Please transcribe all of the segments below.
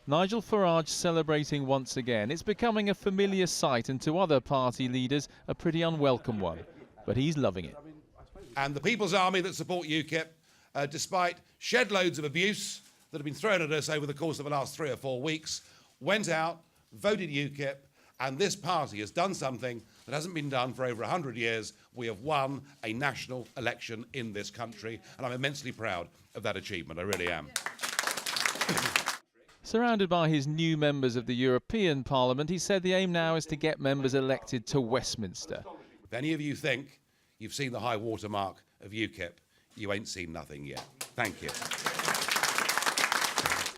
Nigel Farage celebrating once again. It's becoming a familiar sight and to other party leaders a pretty unwelcome one. But he's loving it. And the People's Army that support UKIP, despite shed loads of abuse that have been thrown at us over the course of the last 3 or 4 weeks, went out, voted UKIP, and this party has done something that hasn't been done for over 100 years. We have won a national election in this country, and I'm immensely proud of that achievement. I really am. Surrounded by his new members of the European Parliament, he said the aim now is to get members elected to Westminster. If any of you think you've seen the high water mark of UKIP, you ain't seen nothing yet. Thank you.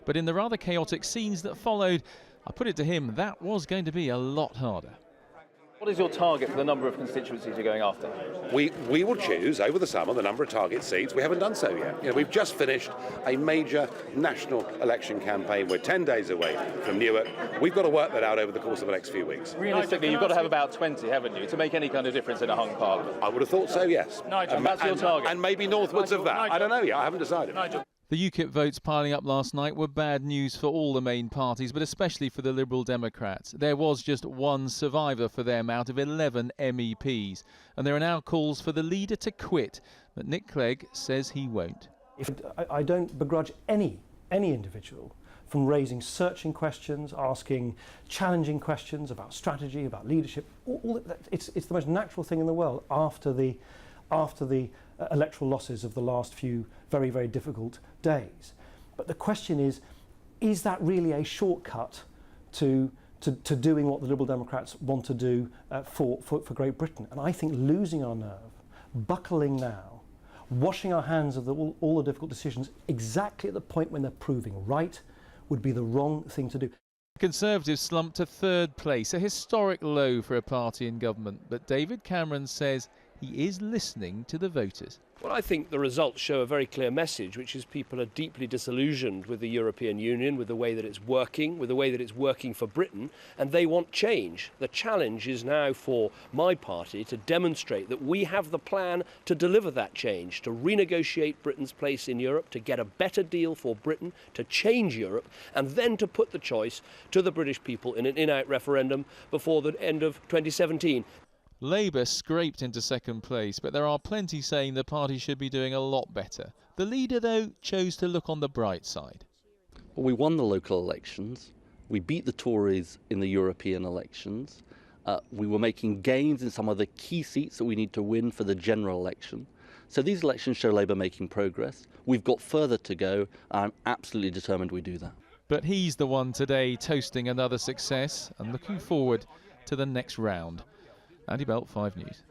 But in the rather chaotic scenes that followed, I put it to him, that was going to be a lot harder. What is your target for the number of constituencies you're going after? We will choose over the summer the number of target seats. We haven't done so yet. We've just finished a major national election campaign. We're 10 days away from Newark. We've got to work that out over the course of the next few weeks. Realistically, you've got to have about 20, haven't you, to make any kind of difference in a hung parliament? I would have thought so, yes. Nigel, that's your target. And maybe northwards of that. I don't know yet. I haven't decided. The UKIP votes piling up last night were bad news for all the main parties, but especially for the Liberal Democrats. There was just one survivor for them out of 11 MEPs, and there are now calls for the leader to quit. But Nick Clegg says he won't. I don't begrudge any individual from raising searching questions, asking challenging questions about strategy, about leadership. It's the most natural thing in the world after the electoral losses of the last few very, very difficult days. But the question is that really a shortcut to doing what the Liberal Democrats want to do for Great Britain? And I think losing our nerve, buckling now, washing our hands of all the difficult decisions exactly at the point when they're proving right would be the wrong thing to do. Conservatives slumped to third place, a historic low for a party in government. But David Cameron says he is listening to the voters. Well, I think the results show a very clear message, which is people are deeply disillusioned with the European Union, with the way that it's working for Britain, and they want change. The challenge is now for my party to demonstrate that we have the plan to deliver that change, to renegotiate Britain's place in Europe, to get a better deal for Britain, to change Europe, and then to put the choice to the British people in an in-out referendum before the end of 2017. Labour scraped into second place, but there are plenty saying the party should be doing a lot better. The leader, though, chose to look on the bright side. Well, we won the local elections. We beat the Tories in the European elections. We were making gains in some of the key seats that we need to win for the general election. So these elections show Labour making progress. We've got further to go. I'm absolutely determined we do that. But he's the one today toasting another success and looking forward to the next round. Andy Belt, 5 News.